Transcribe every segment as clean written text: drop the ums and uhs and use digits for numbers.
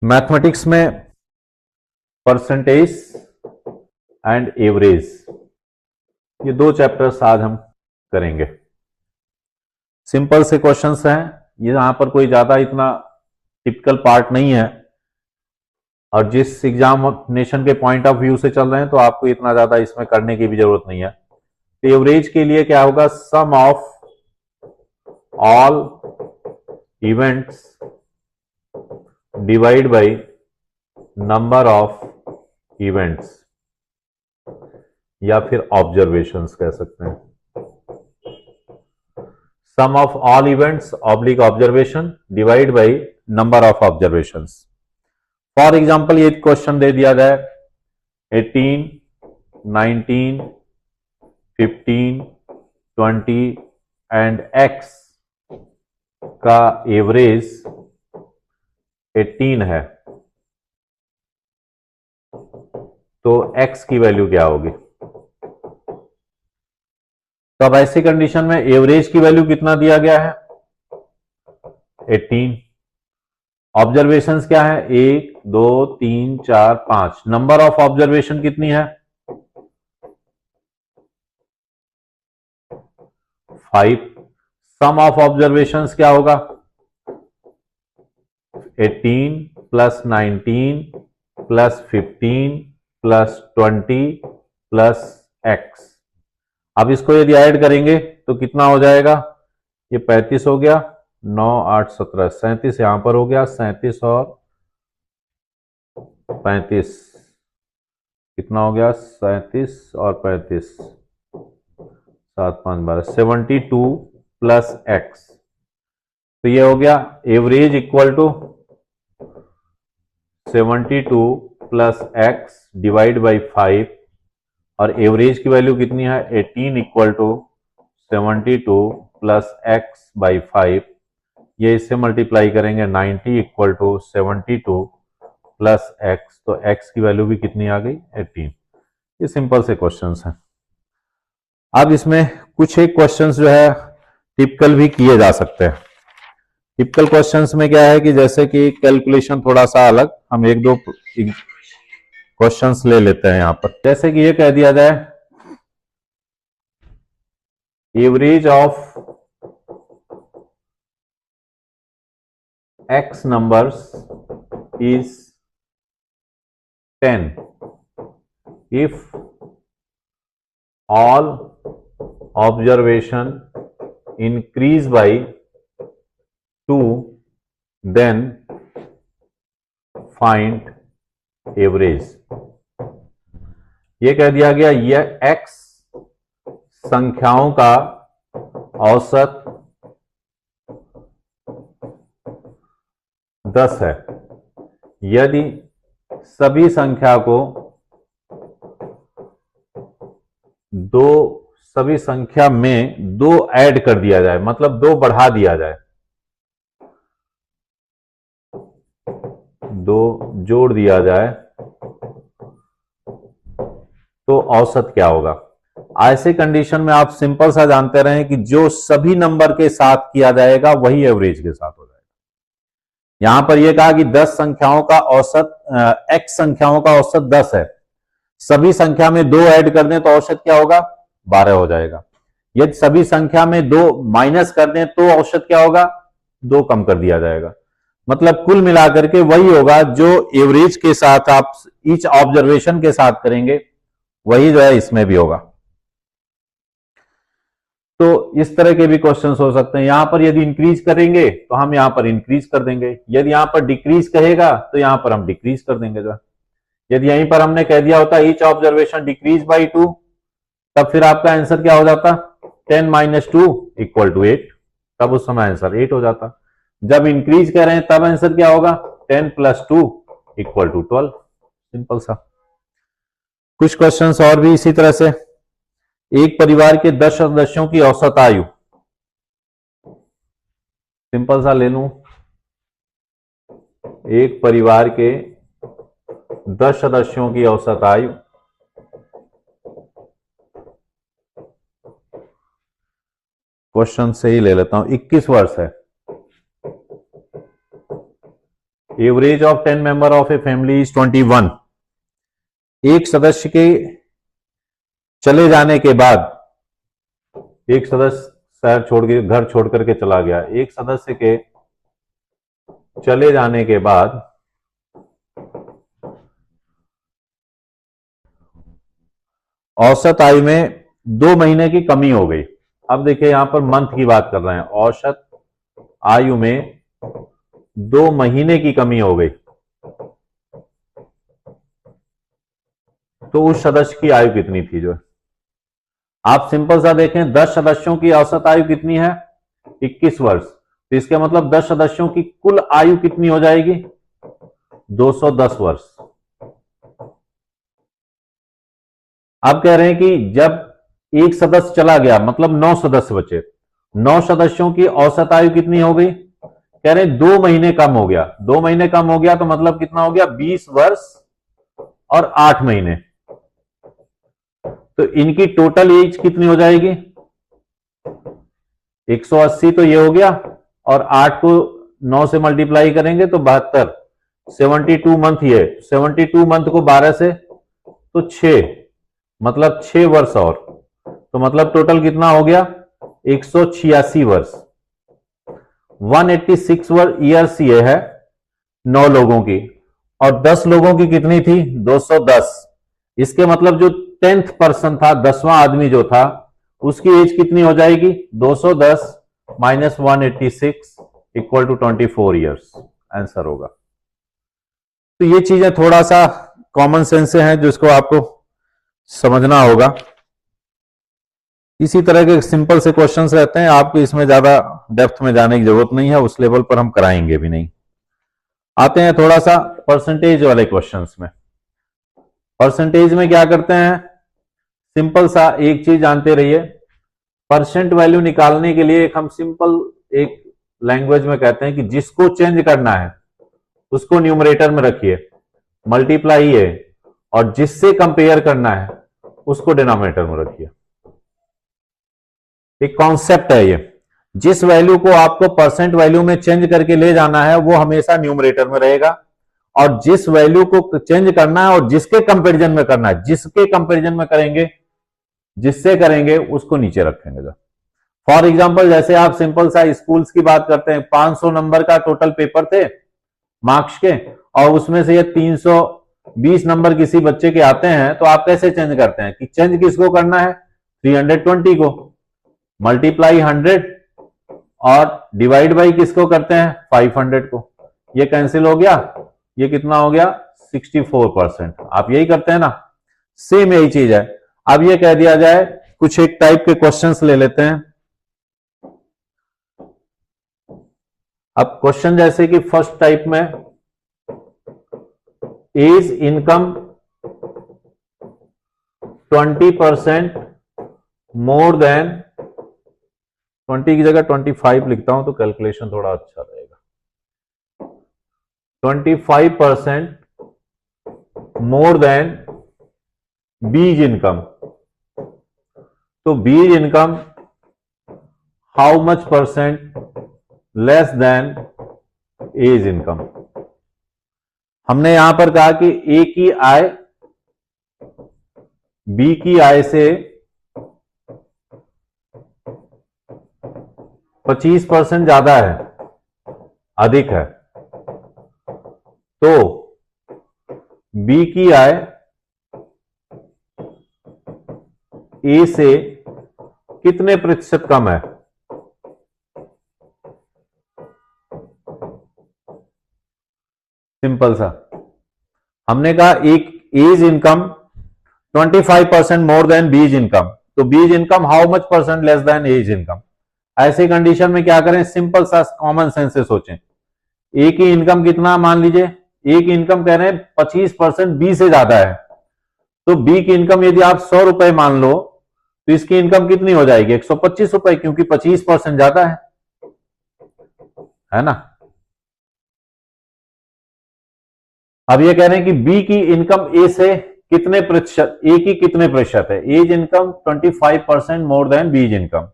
Mathematics में percentage and average, ये दो चैप्टर्स आज हम करेंगे। सिंपल से क्वेश्चंस हैं, ये यहां पर कोई ज्यादा इतना टिपिकल पार्ट नहीं है, और जिस एग्जामिनेशन के पॉइंट ऑफ व्यू से चल रहे हैं तो आपको इतना ज्यादा इसमें करने की भी जरूरत नहीं है। तो एवरेज के लिए क्या होगा, sum of all events divide by number of events, या फिर ऑब्जर्वेशंस कह सकते हैं। Sum of all events oblique observation divide by number of observations. For example ये क्वेश्चन दे दिया जाए 18, 19, 15, 20 एंड x का एवरेज 18 है, तो x की वैल्यू क्या होगी। तो अब ऐसी कंडीशन में एवरेज की वैल्यू कितना दिया गया है, 18। ऑब्जर्वेशंस क्या है, 1, 2, 3, 4, 5। नंबर ऑफ ऑब्जर्वेशन कितनी है, 5। सम ऑफ ऑब्जर्वेशंस क्या होगा, 18 plus 19 plus 15 plus 20 plus x। अब इसको यदि ऐड करेंगे तो कितना हो जाएगा, ये 35 हो गया, 9, 8, 17, 37 यहां पर हो गया, 37 और 35 कितना हो गया, 37 और 35, 7, 5, 12, 72 प्लस x। तो ये हो गया average equal to 72 plus x divide by 5, और एवरेज की वैल्यू कितनी है, 18 equal to 72 plus x by 5। ये इससे मल्टीप्लाई करेंगे 90 इक्वल टू 72 प्लस x, तो x की वैल्यू भी कितनी आ गई, 18। ये सिंपल से क्वेश्चंस हैं। अब इसमें कुछ एक क्वेश्चंस जो है टिपिकल भी किए जा सकते हैं। टिपिकल क्वेश्चंस में क्या है कि जैसे कि कैलकुलेशन थोड़ा सा अलग, हम एक दो क्वेश्चंस ले लेते हैं यहां पर। जैसे कि ये कह दिया जाए average of x numbers is 10 if all observation increase by 2, then find average। ये कह दिया गया यह x संख्याओं का औसत 10 है। यदि सभी संख्या को सभी संख्या में 2 ऐड कर दिया जाए, मतलब 2 बढ़ा दिया जाए, 2 जोड़ दिया जाए, तो औसत क्या होगा। ऐसे कंडीशन में आप सिंपल सा जानते रहे कि जो सभी नंबर के साथ किया जाएगा वही एवरेज के साथ हो जाएगा। यहां पर यह कहा कि 10 संख्याओं का औसत, x संख्याओं का औसत 10 है, सभी संख्या में 2 ऐड कर दें तो औसत क्या होगा, 12 हो जाएगा। यदि सभी संख्या में 2 माइनस कर दें तो औसत क्या होगा, 2 कम कर दिया जाएगा। मतलब कुल मिलाकर के वही होगा जो एवरेज के साथ आप ईच ऑब्जर्वेशन के साथ करेंगे, वही जो है इसमें भी होगा। तो इस तरह के भी क्वेश्चंस हो सकते हैं। यहां पर यदि इंक्रीज करेंगे तो हम यहां पर इंक्रीज कर देंगे, यदि यहां पर डिक्रीज कहेगा तो यहां पर हम डिक्रीज कर देंगे। जो यदि यहीं पर हमने कह दिया होता ईच ऑब्जर्वेशन डिक्रीज बाई 2, तब फिर आपका आंसर क्या हो जाता, 10 माइनस 2 इक्वल टू 8, तब उस समय आंसर 8 हो जाता। जब इंक्रीज कर रहे हैं तब आंसर क्या होगा, 10 प्लस 2 इक्वल टू 12। सिंपल सा। कुछ क्वेश्चंस और भी इसी तरह से, एक परिवार के 10 सदस्यों की औसत आयु, सिंपल सा ले लूं, एक परिवार के 10 सदस्यों की औसत आयु, क्वेश्चन से ही ले लेता हूं, 21 वर्ष है। Average of 10 member of a family is 21। एक सदस्य के चले जाने के बाद, एक सदस्य शहर छोड़ के, घर छोड़ करके चला गया, एक सदस्य के चले जाने के बाद औसत आयु में 2 महीने की कमी हो गई। अब देखिए यहां पर मंथ की बात कर रहे हैं, औसत आयु में 2 महीने की कमी हो गई, तो उस सदस्य की आयु कितनी थी? जो आप सिंपल सा देखें, 10 सदस्यों की औसत आयु कितनी है? 21 वर्ष। तो इसके मतलब 10 सदस्यों की कुल आयु कितनी हो जाएगी? 210 वर्ष। अब कह रहे हैं कि जब एक सदस्य चला गया, मतलब 9 सदस्य बचे, 9 सदस्यों की औसत आयु कितनी हो गई? कह रहे हैं 2 महीने कम हो गया। 2 महीने कम हो गया तो मतलब कितना हो गया? 20 वर्ष और 8 महीने। तो इनकी टोटल एज कितनी हो जाएगी? 180 तो ये हो गया, और 8 को 9 से मल्टीप्लाई करेंगे तो 72, 72 मंथ। ये 72 मंथ को 12 से तो 6, मतलब 6 वर्ष और, तो मतलब टोटल कितना हो गया? 186 वर्ष। 186 ईयर्स ये है 9 लोगों की, और 10 लोगों की कितनी थी? 210। इसके मतलब जो 10th पर्सन था, 10वां आदमी जो था, उसकी एज कितनी हो जाएगी? 210 minus 186 equal to 24 years answer होगा। तो ये चीजें थोड़ा सा कॉमन सेंस से हैं, जिसको आपको समझना होगा। इसी तरह के सिंपल से क्वेश्चंस रहते हैं, आपको इसमें ज्यादा डेप्थ में जाने की जरूरत नहीं है, उस लेवल पर हम कराएंगे भी नहीं। आते हैं थोड़ा सा परसेंटेज वाले क्वेश्चंस में। परसेंटेज में क्या करते हैं? सिंपल सा एक चीज जानते रहिए, परसेंट वैल्यू निकालने के लिए हम सिंपल एक लैंग्वेज में कहते हैं कि जिसको चेंज करना है उसको न्यूमरेटर में रखिए, मल्टीप्लाई है, और जिससे कंपेयर करना है उसको डिनोमिनेटर में रखिए। एक कॉन्सेप्ट है ये, जिस वैल्यू को आपको परसेंट वैल्यू में चेंज करके ले जाना है वो हमेशा न्यूमरेटर में रहेगा, और जिस वैल्यू को चेंज करना है और जिसके कंपैरिजन में करना है, जिसके कंपैरिजन में करेंगे, जिससे करेंगे, उसको नीचे रखेंगे। फॉर एग्जांपल जैसे आप सिंपल सा स्कूल्स की बात करते हैं, 500 नंबर का टोटल पेपर थे मार्क्स के, और उसमें से ये 320 नंबर किसी बच्चे के आते हैं, तो आप कैसे चेंज करते हैं? कि चेंज किसको करना है? 320 को, मल्टीप्लाई 100 और डिवाइड बाई किसको करते हैं? 500 को। ये कैंसिल हो गया, ये कितना हो गया? 64%। आप यही करते हैं ना, सेम यही चीज है। अब ये कह दिया जाए, कुछ एक टाइप के क्वेश्चंस ले लेते हैं। अब क्वेश्चन जैसे कि फर्स्ट टाइप में, इज इनकम 20% मोर देन, 20 की जगह 25 लिखता हूं तो कैलकुलेशन थोड़ा अच्छा रहेगा, 25% मोर देन बीज इनकम। तो B's income how much percent less than A's income. हमने यहां पर कहा कि ए की आय बी की आय से 25% ज्यादा है, अधिक है, तो बी की आय ए से कितने प्रतिशत कम है? सिंपल सा, हमने कहा एक A's income 25% more than B's income, तो B's income how much percent less than A's income. ऐसे कंडीशन में क्या करें? सिंपल सा कॉमन सेंस से सोचें। ए की इनकम कितना मान लीजिए, ए की इनकम कह रहे हैं 25% बी से ज्यादा है, तो बी की इनकम यदि आप 100 रुपए मान लो, तो इसकी इनकम कितनी हो जाएगी? 125 रुपए, क्योंकि 25% ज्यादा है ना। अब ये कह रहे हैं कि बी की इनकम ए से कितने प्रतिशत, ए की कितने प्रतिशत है? A's income 25% more than B's income,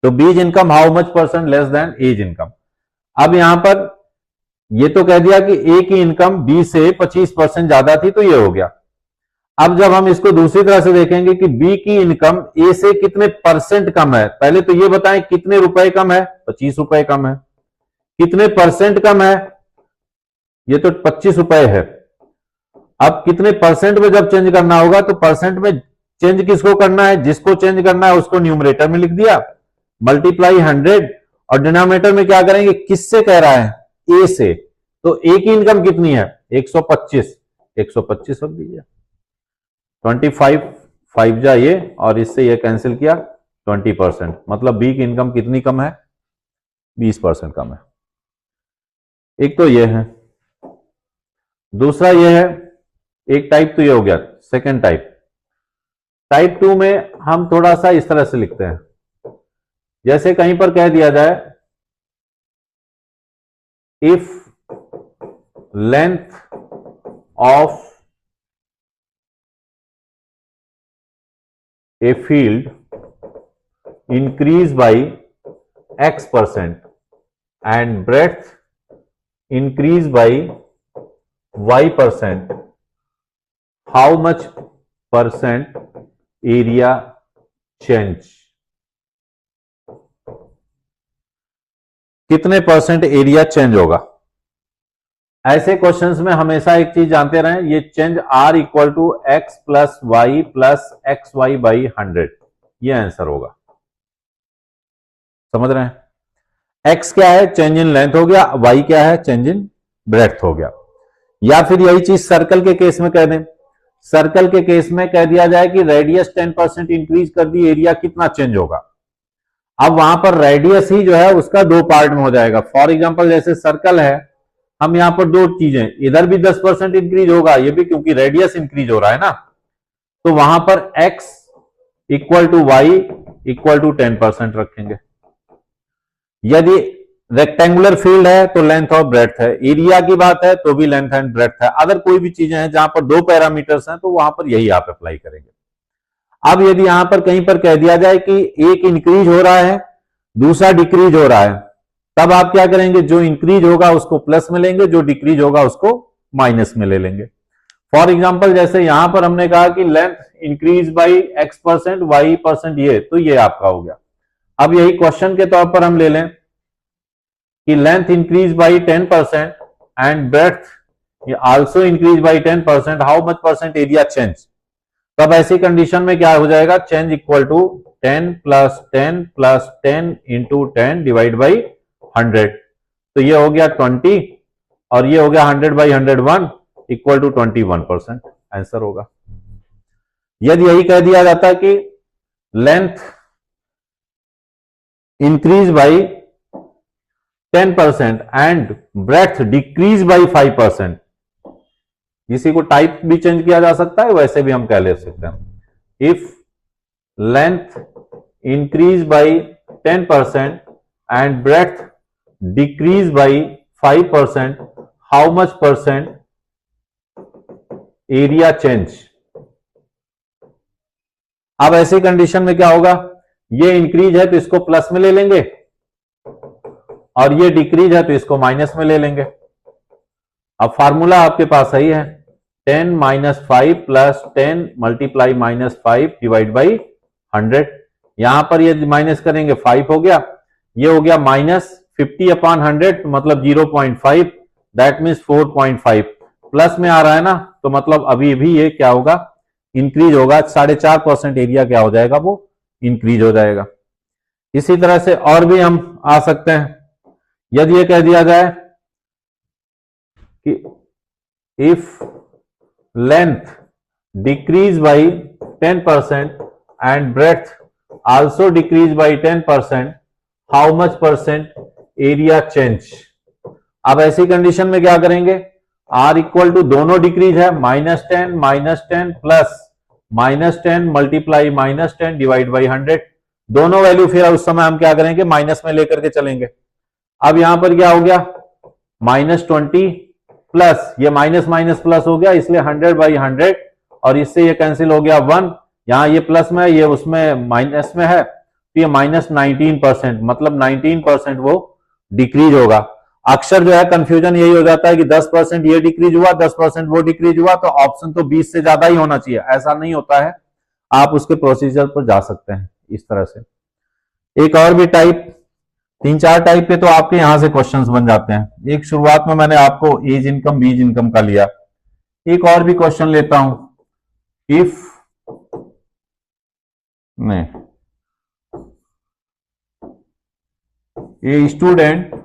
तो B's income how much percent less than A's income. अब यहां पर ये तो कह दिया कि ए की इनकम बी से 25% ज्यादा थी, तो ये हो गया। अब जब हम इसको दूसरी तरह से देखेंगे कि बी की इनकम ए से कितने परसेंट कम है, पहले तो ये बताएं कितने रुपए कम है, 25 रुपए कम है। कितने परसेंट कम है, ये तो 25 रुपए है। अब कितने परसेंट में जब चेंज करना होगा, तो परसेंट में चेंज किसको करना है, जिसको चेंज करना है उसको न्यूमरेटर में लिख दिया, मल्टीप्लाई 100, और डिनोमिनेटर में क्या करेंगे, किससे कह रहा है, ए से। तो ए की इनकम कितनी है, 125, 125 रख दीजिए। 25 5 जा ये, और इससे ये कैंसिल किया, 20%, मतलब बी की इनकम कितनी कम है, 20% कम है। एक तो ये है, दूसरा ये है, एक टाइप तो ये हो गया। सेकेंड टाइप 2 में हम थोड़ा सा इस तरह से लिखते हैं, जैसे कहीं पर कह दिया जाए if length of a field increase by x% and breadth increase by y%, how much percent area change, कितने परसेंट एरिया चेंज होगा। ऐसे क्वेश्चंस में हमेशा एक चीज जानते रहें, ये change r equal to x plus y plus x y by 100, ये आंसर होगा। समझ रहे हैं, x क्या है, चेंज इन लेंथ हो गया, y क्या है, चेंज इन ब्रेड्थ हो गया। या फिर यही चीज सर्कल के केस में कह दें, सर्कल के केस में कह दिया जाए कि रेडियस 10% इंक्रीज कर दी, एरिया कितना चेंज होगा। अब वहां पर रेडियस ही जो है उसका दो पार्ट में हो जाएगा। फॉर एग्जांपल जैसे सर्कल है, हम यहां पर दो चीजें, इधर भी 10% इंक्रीज होगा, ये भी क्योंकि रेडियस इंक्रीज हो रहा है ना, तो वहां पर x equal to y equal to 10% रखेंगे। यदि रेक्टेंगुलर फील्ड है तो लेंथ और ब्रेड्थ है, एरिया की बात है तो भी लेंथ एंड ब्रेड्थ है। अगर कोई भी चीजें हैं जहां पर दो पैरामीटर्स हैं तो वहां पर यही आप अप्लाई करेंगे। अब यदि यहां पर कहीं पर कह दिया जाए कि एक इंक्रीज हो रहा है दूसरा डिक्रीज हो रहा है, तब आप क्या करेंगे, जो इंक्रीज होगा उसको प्लस में लेंगे, जो डिक्रीज होगा उसको माइनस में ले लेंगे। फॉर एग्जांपल जैसे यहां पर हमने कहा कि length increase by x%, y%, ये तो ये आपका हो गया। अब यही क्वेश्चन के तौर पर हम ले लें कि length increase by 10% and breadth also increase by 10%, how much percent area change. तब ऐसी कंडीशन में क्या हो जाएगा, change equal to 10 plus 10 plus 10 into 10 divide by 100, तो ये हो गया 20 और ये हो गया 100 बाई 101 इक्वल टू 21% आंसर होगा। यदि यही कह दिया जाता कि length increase by 10% and breadth decrease by 5%, इसी को टाइप भी चेंज किया जा सकता है, वैसे भी हम कह ले सकते हैं। If length increase by 10% and breadth decrease by 5%, how much percent area change. अब ऐसी कंडीशन में क्या होगा, ये इंक्रीज है तो इसको प्लस में ले लेंगे और ये डिक्रीज है तो इसको माइनस में ले लेंगे। अब फार्मूला आपके पास सही है, 10 minus 5 plus 10 multiply minus 5 divide by 100। यहां पर ये माइनस करेंगे 5 हो गया, ये हो गया माइनस 50 अपॉन 100 मतलब 0.5, दैट मीन्स 4.5। प्लस में आ रहा है ना, तो मतलब अभी भी ये क्या होगा, इंक्रीज होगा, 4.5% एरिया क्या हो जाएगा, वो इंक्रीज हो जाएगा। इसी तरह से और भी हम आ सकते हैं। यदि ये कह दिया जाए कि if length decrease by 10% and breadth also decrease by 10%, how much percent area change. अब ऐसी कंडीशन में क्या करेंगे, r इक्वल टू दोनों डिक्रीज है, -10 प्लस -10 मल्टीप्लाई -10 डिवाइड बाई 100, दोनों वैल्यू फिर उस समय हम क्या करेंगे, माइनस में लेकर के चलेंगे। अब यहां पर क्या हो गया, -20 प्लस ये माइनस माइनस प्लस हो गया, इसलिए 100 बाई 100 और इससे ये कैंसिल हो गया 1, यहां ये प्लस में है ये उसमें माइनस में है, तो ये -19%, मतलब 19% वो डिक्रीज होगा। अक्सर जो है कंफ्यूजन यही हो जाता है कि 10% ये डिक्रीज हुआ, 10% वो डिक्रीज हुआ, तो ऑप्शन तो 20 से ज्यादा ही होना चाहिए। ऐसा नहीं होता है, आप उसके प्रोसीजर पर जा सकते हैं इस तरह से। एक और भी टाइप, 3-4 टाइप के तो आपके यहां से क्वेश्चंस बन जाते हैं। एक शुरुआत में मैंने आपको एज इनकम, बीज इनकम का लिया। एक और भी क्वेश्चन लेता हूं, इफ नहीं, a student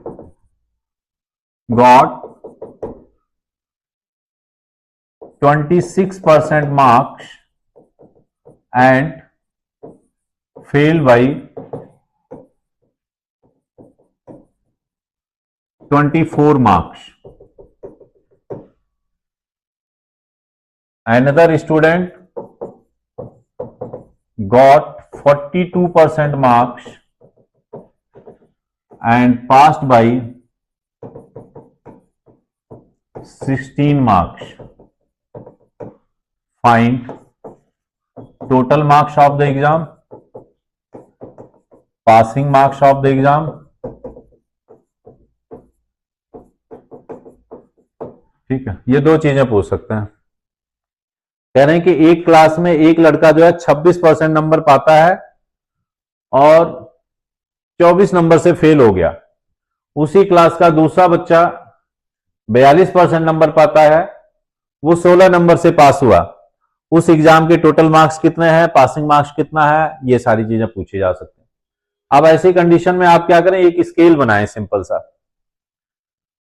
got 26% marks and fail by 24 marks. Another student got 42% marks and passed by 16 marks. Find total marks of the exam, passing marks of the exam. ठीक है, ये दो चीजें पूछ सकते हैं। कह रहे हैं कि एक क्लास में एक लड़का जो है 26% नंबर पाता है और 24 नंबर से फेल हो गया। उसी क्लास का दूसरा बच्चा 42% नंबर पाता है, वो 16 नंबर से पास हुआ। उस एग्जाम के टोटल मार्क्स कितने हैं, पासिंग मार्क्स कितना है, ये सारी चीजें पूछी जा सकती हैं। अब ऐसी कंडीशन में आप क्या करें, एक स्केल बनाएं सिंपल सा।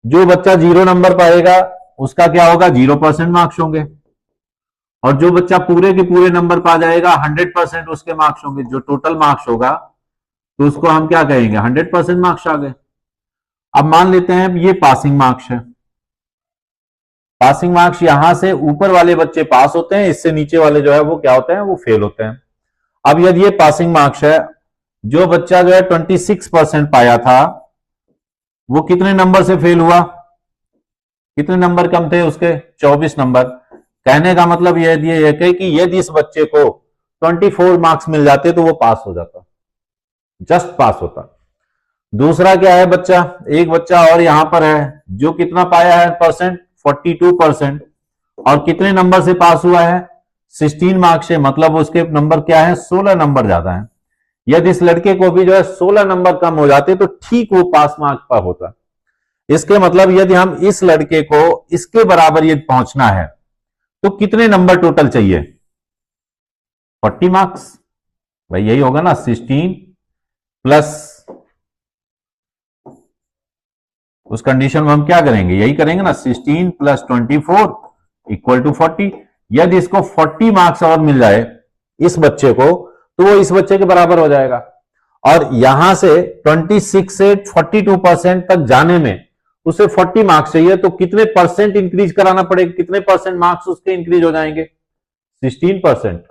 जो बच्चा 0 नंबर पाएगा उसका क्या होगा, 0% मार्क्स होंगे, और जो बच्चा पूरे के पूरे नंबर पा जाएगा 100% उसके मार्क्स होंगे। जो टोटल मार्क्स होगा तो उसको हम क्या कहेंगे, 100% मार्क्स आ गए। अब मान लेते हैं ये पासिंग मार्क्स है। पासिंग मार्क्स यहां से ऊपर वाले बच्चे पास होते हैं, इससे नीचे वाले जो है वो क्या होते हैं, वो फेल होते हैं। अब यदि ये पासिंग मार्क्स है, जो बच्चा जो है 26% पाया था वो कितने नंबर से फेल हुआ, कितने नंबर कम थे उसके, 24 नंबर। कहने का मतलब यह है कि यदि इस बच्चे को 24 मार्क्स मिल जाते तो वो पास हो जाता, जस्ट पास होता। दूसरा क्या है, बच्चा, एक बच्चा और यहां पर है जो कितना पाया है परसेंट, 42%, और कितने नंबर से पास हुआ है, 16 मार्क्स से, मतलब उसके नंबर क्या है, 16 नंबर ज्यादा है। यदि इस लड़के को भी जो है 16 नंबर कम हो जाते तो ठीक वो पास मार्क पर होता। इसके मतलब यदि हम इस लड़के को इसके बराबर यदि पहुंचना है तो कितने नंबर टोटल चाहिए, 40 मार्क्स। भाई यही होगा ना, 16 प्लस, उस कंडीशन में हम क्या करेंगे, यही करेंगे ना, 16 प्लस 24 इक्वल टू 40। यदि इसको 40 मार्क्स और मिल जाए इस बच्चे को तो वो इस बच्चे के बराबर हो जाएगा। और यहां से 26 से 42% तक जाने में उसे 40 मार्क्स चाहिए, तो कितने परसेंट इंक्रीज कराना पड़ेगा, कितने परसेंट मार्क्स उसके इंक्रीज हो जाएंगे, 16%।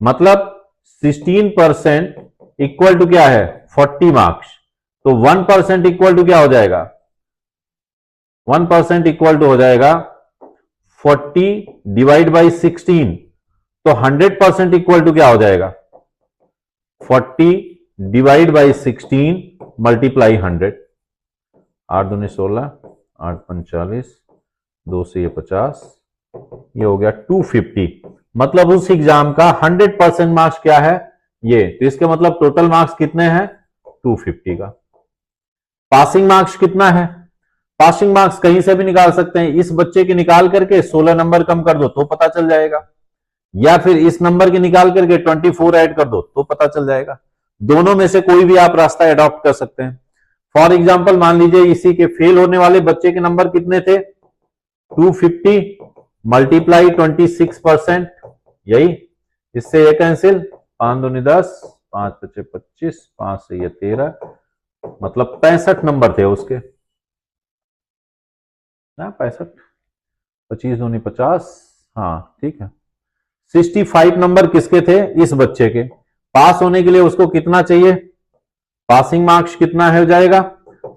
मतलब 16% इक्वल टू क्या है, 40 मार्क्स। तो 1% इक्वल टू क्या हो जाएगा, 1% इक्वल टू हो जाएगा 40 डिवाइड बाई 16। तो 100% इक्वल टू क्या हो जाएगा, 40 डिवाइड बाई 16 मल्टीप्लाई 100। 8 दूनी 16, 8 पंच 40, 2 से ये 50, ये हो गया 250। मतलब उस एग्जाम का 100% मार्क्स क्या है, ये। तो इसके मतलब टोटल मार्क्स कितने हैं, 250 का। पासिंग मार्क्स कितना है, पासिंग मार्क्स कहीं से भी निकाल सकते हैं। इस बच्चे के निकाल करके 16 नंबर कम कर दो तो पता चल जाएगा, या फिर इस नंबर के निकाल करके 24 ऐड कर दो तो पता चल जाएगा। दोनों में से कोई भी आप रास्ता एडॉप्ट कर सकते हैं। फॉर एग्जाम्पल मान लीजिए इसी के फेल होने वाले बच्चे के नंबर कितने थे, 250 मल्टीप्लाई 26%, यही। इससे ये कैंसिल, 5 दूनी 10, 5 पचे 25, 5 से ये 13, मतलब 65 नंबर थे उसके ना, 65, 25 दूनी 50, हाँ ठीक है। 65 नंबर किसके थे, इस बच्चे के। पास होने के लिए उसको कितना चाहिए, पासिंग मार्क्स कितना है हो जाएगा,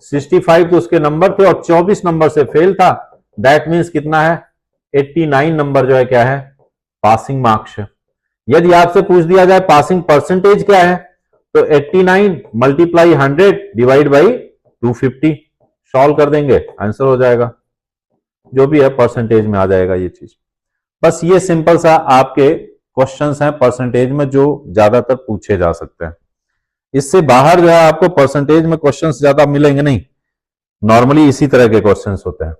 65 तो उसके नंबर थे और 24 नंबर से फेल था। दैट मीन्स कितना है, 89 नंबर जो है क्या है, पासिंग मार्क्स है। यदि आपसे पूछ दिया जाए पासिंग परसेंटेज क्या है, तो 89 मल्टीप्लाई 100 डिवाइड बाई 250, सॉल्व कर देंगे, आंसर हो जाएगा, जो भी है परसेंटेज में आ जाएगा ये चीज। बस ये सिंपल सा आपके क्वेश्चंस हैं परसेंटेज में जो ज्यादातर पूछे जा सकते हैं। इससे बाहर जो है आपको परसेंटेज में क्वेश्चंस ज्यादा मिलेंगे नहीं, नॉर्मली इसी तरह के क्वेश्चंस होते हैं।